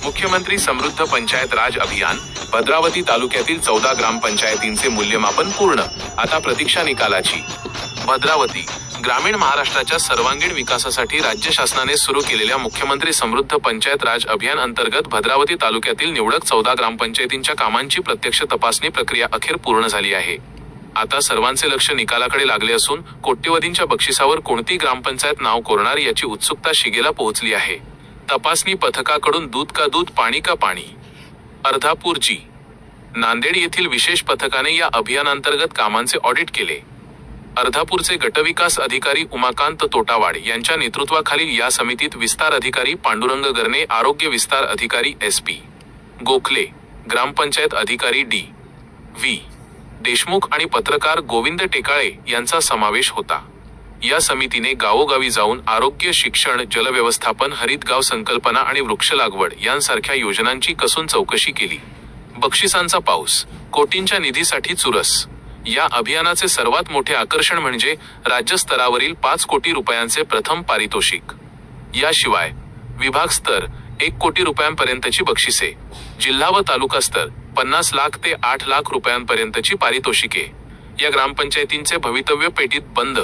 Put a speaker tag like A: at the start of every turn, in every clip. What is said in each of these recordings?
A: मुख्यमंत्री समृद्ध पंचायत राज अभियान भद्रावती तालुक्यातील 14 ग्रामपंचायतींचे मूल्यमापन पूर्ण. आता प्रतीक्षा निकालाची. भद्रावती ग्रामीण महाराष्ट्राच्या सर्वांगीण विकासासाठी राज्य शासनाने सुरू केलेल्या मुख्यमंत्री समृद्ध पंचायत राज अभियान अंतर्गत भद्रावती तालुक्यातील निवडक 14 ग्रामपंचायतींच्या कामांची प्रत्यक्ष तपासणी प्रक्रिया अखेर पूर्ण झाली आहे. आता सर्वांचे लक्ष निकालाकडे लागले असून कोट्यवधींच्या बक्षिसावर कोणती ग्रामपंचायत नाव कोरणार याची उत्सुकता शिगेला पोहोचली आहे. तपासणी पथकाकडून दूध का दूध, पाणी का पाणी. अर्धापूर जी. नांदेड येथील विशेष पथकाने या अभियानांतर्गत कामांचे ऑडिट केले. अर्धापूरचे गटविकास अधिकारी उमाकांत तोटावाड यांच्या नेतृत्वाखालील या समितीत विस्तार अधिकारी पांडुरंग गरणे, आरोग्य विस्तार अधिकारी SP गोखले, ग्रामपंचायत अधिकारी D.V. देशमुख आणि पत्रकार गोविंद टेकाळे यांचा समावेश होता. या समितीने गावोगावी जाऊन आरोग्य, शिक्षण, जलव्यवस्थापन, हरितगाव संकल्पना आणि वृक्ष लागवड यांसारख्या योजनांची कसून चौकशी केली. बक्षिसांचा पाऊस, कोटींच्या निधीसाठी चुरस. या अभियानाचे सर्वात मोठे आकर्षण म्हणजे राज्यस्तरावरील 5 कोटी रुपयांचे प्रथम पारितोषिक. याशिवाय विभाग स्तर 1 कोटी रुपयांपर्यंतची बक्षिसे, जिल्हा व तालुका स्तर 50 लाख ते 8 लाख रुपयांपर्यंतची पारितोषिके. या ग्रामपंचायतींचे भवितव्य पेटीत बंद.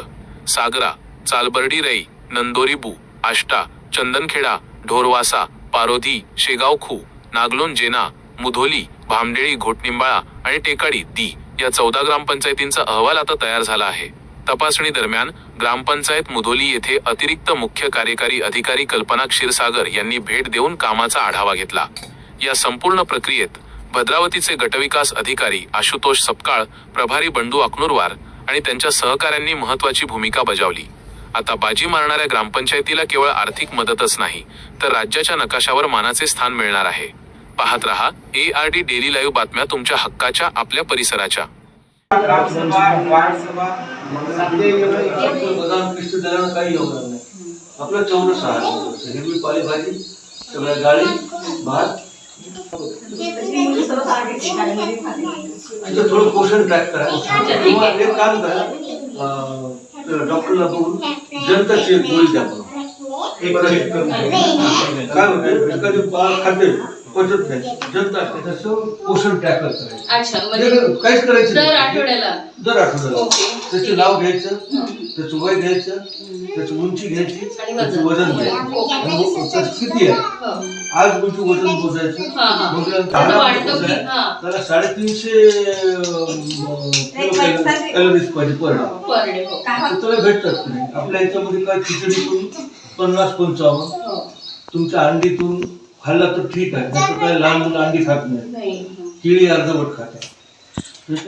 A: सागरा, चालबर्डी रई, नंदोरी-बु, आष्टा, चंदनखेडा, ढोरवासा, पारोधी, शेगाव-खू, नागलोन जेना, मुधोली, भामडेळी, घोटनिंबाळा आणि टेकाडी दी या 14 ग्रामपंचायतींचा अहवाल आता तयार झाला आहे. तपासणी दरम्यान ग्रामपंचायत मुधोली येथे अतिरिक्त मुख्य कार्यकारी अधिकारी कल्पना क्षीरसागर यांनी भेट देऊन कामाचा आढावा घेतला. या संपूर्ण प्रक्रियेत भद्रावतीचे गटविकास अधिकारी आशुतोष सपकाळ, प्रभारी बंडू अकनुरवार आणि त्यांच्या सहकाऱ्यांनी महत्त्वाची भूमिका बजावली. आता बाजी मारणाऱ्या ग्रामपंचायतीला केवळ आर्थिक मदतच नाही तर राज्याच्या नकाशावर मानाचे स्थान मिळणार आहे. पाहत रहा ARD डेली लाईव्ह बातम्या, तुमच्या हक्काच्या, आपल्या परिसराच्या.
B: आपलं 14 हिरवी पालेभाजी, सगळ्या डाळी, भात, थोडं पोषण ट्रॅक करा. किंवा एक काम करा, डॉक्टरला बघून जनताची एक गोळी द्या. काय होते, एखादी खाद्य पचत नाही, जनता असते तसं पोषण ट्रॅकर करायचं. काहीच करायचं दर आठवड्याला त्याचे नाव घ्यायचं, त्याचं वय घ्यायचं, त्याची उंची घ्यायची, त्याचं वजन घ्यायचं, किती आहे आज उंची वजन मोजायचं. त्याला 350 कॅलरीज पाहिजे पर डे. त्याला भेटतात नाही आपल्या याच्यामध्ये. काय खिचडीतून 50-55, तुमच्या अंडीतून खाल्ला तर ठीक आहे, काय लहान मुलं अंडी खात नाही, केळी अर्धवट खातात.